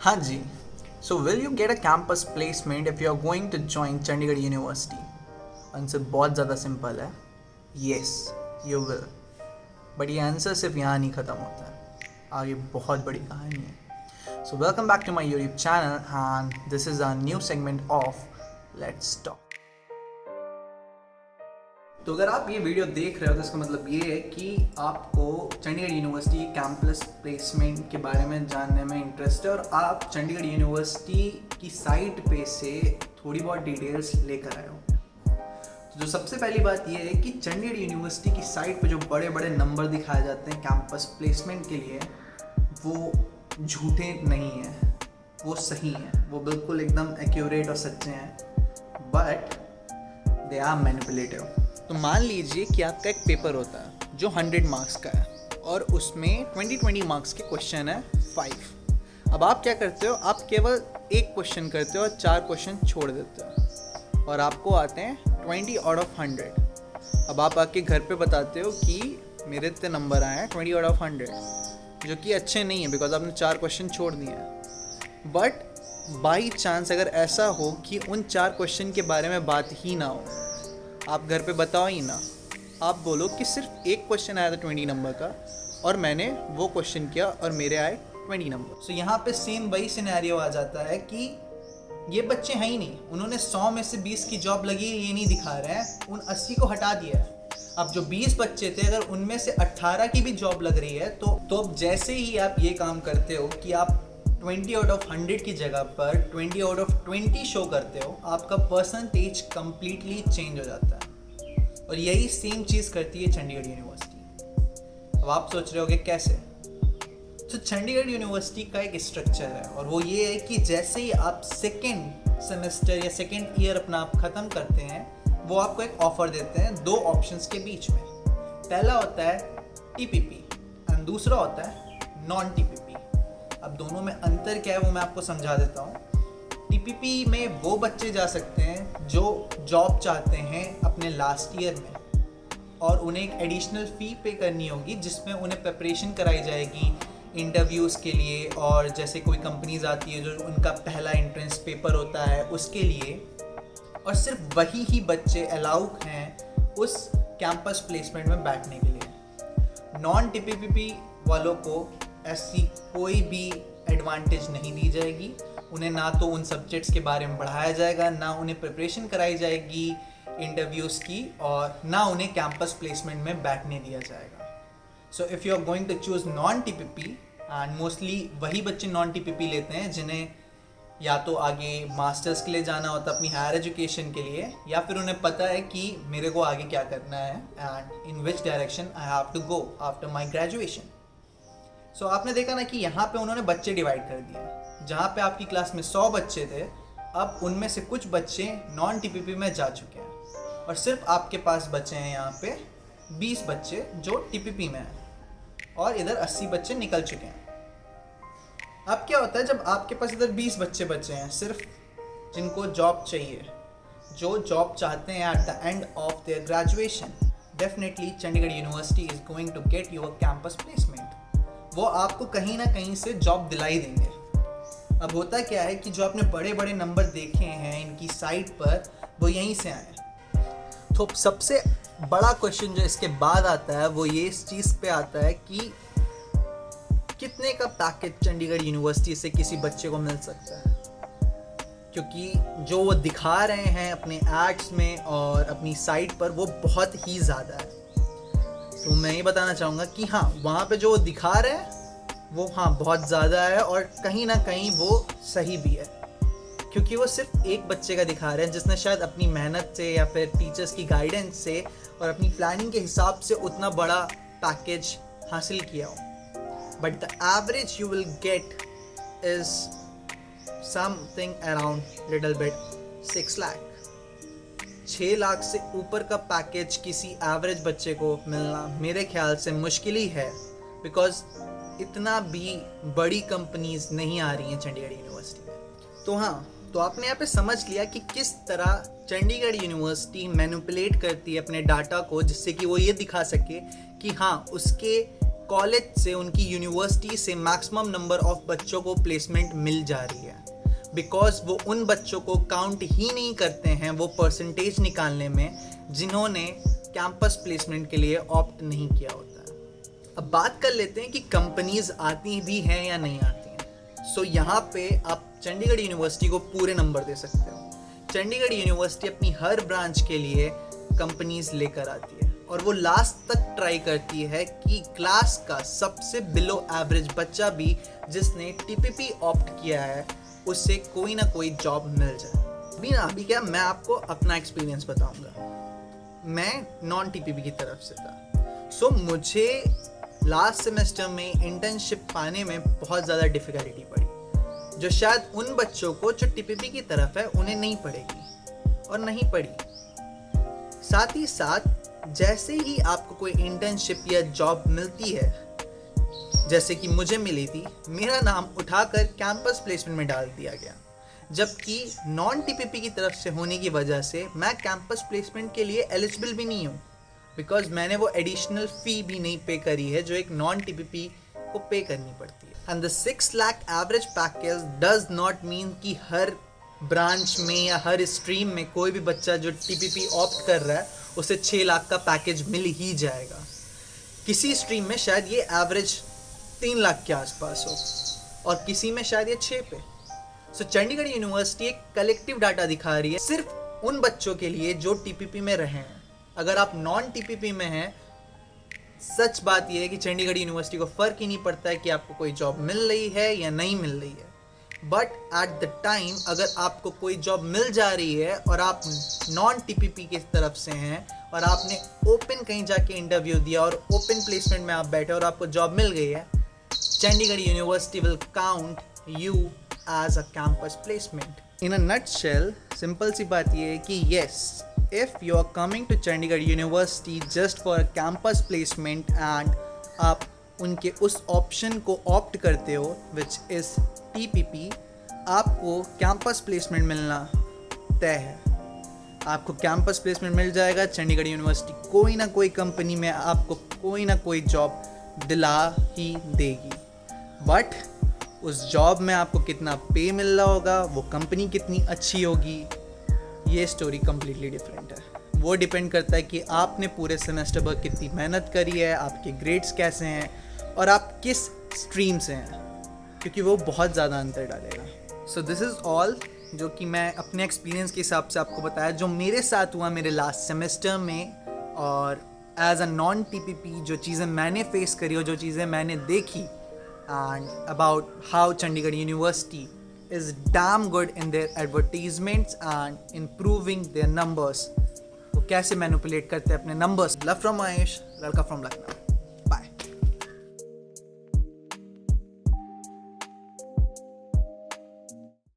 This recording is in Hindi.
हाँ जी. So will you get a campus placement if you are going to join Chandigarh university? Answer बहुत ज़्यादा सिंपल है. Yes, you will. बट ये आंसर सिर्फ यहाँ नहीं ख़त्म होता है, आगे बहुत बड़ी कहानी है. So welcome back to my YouTube channel and this is our new segment of Let's Talk. तो अगर आप ये वीडियो देख रहे हो तो इसका मतलब ये है कि आपको चंडीगढ़ यूनिवर्सिटी कैंपस प्लेसमेंट के बारे में जानने में इंटरेस्ट है और आप चंडीगढ़ यूनिवर्सिटी की साइट पे से थोड़ी बहुत डिटेल्स लेकर आए हो. तो जो सबसे पहली बात ये है कि चंडीगढ़ यूनिवर्सिटी की साइट पे जो बड़े बड़े नंबर दिखाए जाते हैं कैंपस प्लेसमेंट के लिए, वो झूठे नहीं हैं, वो सही हैं, वो बिल्कुल एकदम एक्यूरेट और सच्चे हैं, बट दे आर मैनिपुलेटिव. तो मान लीजिए कि आपका एक पेपर होता है जो 100 मार्क्स का है और उसमें 20 मार्क्स के क्वेश्चन है 5. अब आप क्या करते हो, आप केवल एक क्वेश्चन करते हो और 4 क्वेश्चन छोड़ देते हो और आपको आते हैं 20 आउट ऑफ 100. अब आप आके घर पे बताते हो कि मेरे इतने नंबर आए हैं 20 आउट ऑफ 100, जो कि अच्छे नहीं है बिकॉज आपने 4 क्वेश्चन छोड़ दिए हैं. बट बाई चांस अगर ऐसा हो कि उन 4 क्वेश्चन के बारे में बात ही ना हो, आप घर पे बताओ ही ना, आप बोलो कि सिर्फ एक क्वेश्चन आया था 20 नंबर का और मैंने वो क्वेश्चन किया और मेरे आए 20 नंबर. सो यहाँ पे सेम वही सिनेरियो आ जाता है कि ये बच्चे हैं ही नहीं, उन्होंने 100 में से 20 की जॉब लगी है ये नहीं दिखा रहे हैं, उन 80 को हटा दिया है. अब जो 20 बच्चे थे अगर उनमें से 18 की भी जॉब लग रही है तो अब जैसे ही आप ये काम करते हो कि आप 20 आउट ऑफ 100 की जगह पर 20 आउट ऑफ 20 शो करते हो, आपका परसेंटेज कम्प्लीटली चेंज हो जाता है. और यही सेम चीज़ करती है चंडीगढ़ यूनिवर्सिटी. अब आप सोच रहे होगे कैसे. तो चंडीगढ़ यूनिवर्सिटी का एक स्ट्रक्चर है और वो ये है कि जैसे ही आप सेकेंड सेमेस्टर या सेकेंड ईयर अपना आप ख़त्म करते हैं, वो आपको एक ऑफ़र देते हैं 2 ऑप्शंस के बीच में. पहला होता है टीपीपी एंड दूसरा होता है नॉन टीपीपी. अब दोनों में अंतर क्या है वो मैं आपको समझा देता हूँ. टीपीपी में वो बच्चे जा सकते हैं जो जॉब चाहते हैं अपने लास्ट ईयर में और उन्हें एक एडिशनल फ़ी पे करनी होगी जिसमें उन्हें प्रिपरेशन कराई जाएगी इंटरव्यूज़ के लिए, और जैसे कोई कंपनीज आती है जो उनका पहला एंट्रेंस पेपर होता है उसके लिए. और सिर्फ वही ही बच्चे अलाउ हैं उस कैंपस प्लेसमेंट में बैठने के लिए. नॉन टीपीपी वालों को ऐसी कोई भी एडवांटेज नहीं दी जाएगी. उन्हें ना तो उन सब्जेक्ट्स के बारे में पढ़ाया जाएगा, ना उन्हें प्रिपरेशन कराई जाएगी इंटरव्यूज़ की, और ना उन्हें कैंपस प्लेसमेंट में बैठने दिया जाएगा. So if you are going to choose non TPP, and mostly वही बच्चे नॉन टीपीपी लेते हैं जिन्हें या तो आगे मास्टर्स के लिए जाना होता है अपनी हायर एजुकेशन के लिए, या फिर उन्हें पता है कि मेरे को आगे क्या करना है and in which direction I have to go after my graduation. So आपने देखा ना कि यहाँ पे उन्होंने बच्चे डिवाइड कर दिए. जहाँ पे आपकी क्लास में 100 बच्चे थे, अब उनमें से कुछ बच्चे नॉन टीपीपी में जा चुके हैं और सिर्फ आपके पास बचे हैं यहाँ पे 20 बच्चे जो टीपीपी में हैं और इधर 80 बच्चे निकल चुके हैं. अब क्या होता है जब आपके पास इधर 20 बच्चे बचे हैं सिर्फ जिनको जॉब चाहिए, जो जॉब चाहते हैं at the end of their graduation, definitely Chandigarh university is going to get your campus placement. वो आपको कहीं ना कहीं से जॉब दिलाई देंगे. अब होता क्या है कि जो आपने बड़े बड़े नंबर देखे हैं इनकी साइट पर, वो यहीं से आए. तो सबसे बड़ा क्वेश्चन जो इसके बाद आता है वो ये इस चीज़ पे आता है कि कितने का पैकेज चंडीगढ़ यूनिवर्सिटी से किसी बच्चे को मिल सकता है, क्योंकि जो वो दिखा रहे हैं अपने एड्स में और अपनी साइट पर वो बहुत ही ज़्यादा है. तो मैं ये बताना चाहूँगा कि हाँ, वहाँ पे जो वो दिखा रहे हैं वो हाँ बहुत ज़्यादा है और कहीं ना कहीं वो सही भी है, क्योंकि वो सिर्फ एक बच्चे का दिखा रहे हैं जिसने शायद अपनी मेहनत से या फिर टीचर्स की गाइडेंस से और अपनी प्लानिंग के हिसाब से उतना बड़ा पैकेज हासिल किया हो. But the average you will get is something around little bit 6 lakh. 6 lakh से ऊपर का पैकेज किसी एवरेज बच्चे को मिलना मेरे ख्याल से मुश्किल ही है, बिकॉज इतना भी बड़ी कंपनीज नहीं आ रही हैं चंडीगढ़ यूनिवर्सिटी में. तो हाँ, तो आपने यहाँ पे समझ लिया कि किस तरह चंडीगढ़ यूनिवर्सिटी मैनिपुलेट करती है अपने डाटा को, जिससे कि वो ये दिखा सके कि हाँ उसके कॉलेज से, उनकी यूनिवर्सिटी से मैक्सिमम नंबर ऑफ बच्चों को प्लेसमेंट मिल जा रही है, बिकॉज वो उन बच्चों को काउंट ही नहीं करते हैं वो परसेंटेज निकालने में जिन्होंने कैंपस प्लेसमेंट के लिए ऑप्ट नहीं किया होता है। अब बात कर लेते हैं कि कंपनीज आती भी हैं या नहीं आती हैं। सो यहाँ पे आप चंडीगढ़ यूनिवर्सिटी को पूरे नंबर दे सकते हो। चंडीगढ़ यूनिवर्सिटी अपनी हर ब्रांच के लिए कंपनीज लेकर आती है और वो लास्ट तक ट्राई करती है कि क्लास का सबसे बिलो एवरेज बच्चा भी जिसने टीपीपी ऑप्ट किया है उससे कोई ना कोई जॉब मिल जाए। अभी क्या, मैं आपको अपना एक्सपीरियंस बताऊंगा। मैं नॉन टीपीपी की तरफ से था, सो मुझे लास्ट सेमेस्टर में इंटर्नशिप पाने में बहुत ज़्यादा डिफ़िकल्टी पड़ी, जो शायद उन बच्चों को जो टीपीपी की तरफ है उन्हें नहीं पड़ेगी और नहीं पड़ी। साथ ही साथ जैसे ही आपको कोई इंटर्नशिप या जॉब मिलती है, जैसे कि मुझे मिली थी, मेरा नाम उठाकर कैंपस प्लेसमेंट में डाल दिया गया, जबकि नॉन टीपीपी की तरफ से होने की वजह से मैं कैंपस प्लेसमेंट के लिए एलिजिबल भी नहीं हूँ, बिकॉज मैंने वो एडिशनल फ़ी भी नहीं पे करी है जो एक नॉन टीपीपी को पे करनी पड़ती है। And the 6 lakh average package does not mean कि हर ब्रांच में या हर स्ट्रीम में कोई भी बच्चा जो टीपीपी ऑप्ट कर रहा है उसे 6 लाख का पैकेज मिल ही जाएगा। किसी स्ट्रीम में शायद ये एवरेज 3 लाख के आसपास हो और किसी में शायद ये 6 पे। सो चंडीगढ़ यूनिवर्सिटी एक कलेक्टिव डाटा दिखा रही है सिर्फ उन बच्चों के लिए जो टीपीपी में रहे हैं। अगर आप नॉन टीपीपी में हैं, सच बात यह है कि चंडीगढ़ यूनिवर्सिटी को फ़र्क ही नहीं पड़ता है कि आपको कोई जॉब मिल रही है या नहीं मिल रही है। बट एट द टाइम अगर आपको कोई जॉब मिल जा रही है और आप नॉन टीपीपी की तरफ से हैं और आपने ओपन कहीं जाके इंटरव्यू दिया और ओपन प्लेसमेंट में आप बैठे और आपको जॉब मिल गई है, Chandigarh university will count you as a campus placement. In a nutshell simple सी बात ये है कि yes, if you are coming to Chandigarh University just for a campus placement and आप उनके उस ऑप्शन को ऑप्ट करते हो which is TPP, आपको कैंपस प्लेसमेंट मिलना तय है। आपको कैंपस प्लेसमेंट मिल जाएगा। चंडीगढ़ यूनिवर्सिटी कोई ना कोई कंपनी में आपको कोई ना कोई जॉब दिला ही देगी, बट उस जॉब में आपको कितना पे मिल रहा होगा, वो कंपनी कितनी अच्छी होगी, ये स्टोरी कम्प्लीटली डिफरेंट है। वो डिपेंड करता है कि आपने पूरे सेमेस्टर पर कितनी मेहनत करी है, आपके ग्रेड्स कैसे हैं और आप किस स्ट्रीम से हैं, क्योंकि वो बहुत ज़्यादा अंतर डालेगा। सो दिस इज़ ऑल जो कि मैं अपने एक्सपीरियंस के हिसाब से आपको बताया, जो मेरे साथ हुआ मेरे लास्ट सेमेस्टर में, और एज अ नॉन टीपीपी जो चीज़ें मैंने फेस करी और जो चीज़ें मैंने देखी, and about how Chandigarh university is damn good in their advertisements and improving their numbers. वो कैसे मैनिपुलेट करते हैं अपने numbers. Love from Mahesh, Lalka from Lucknow.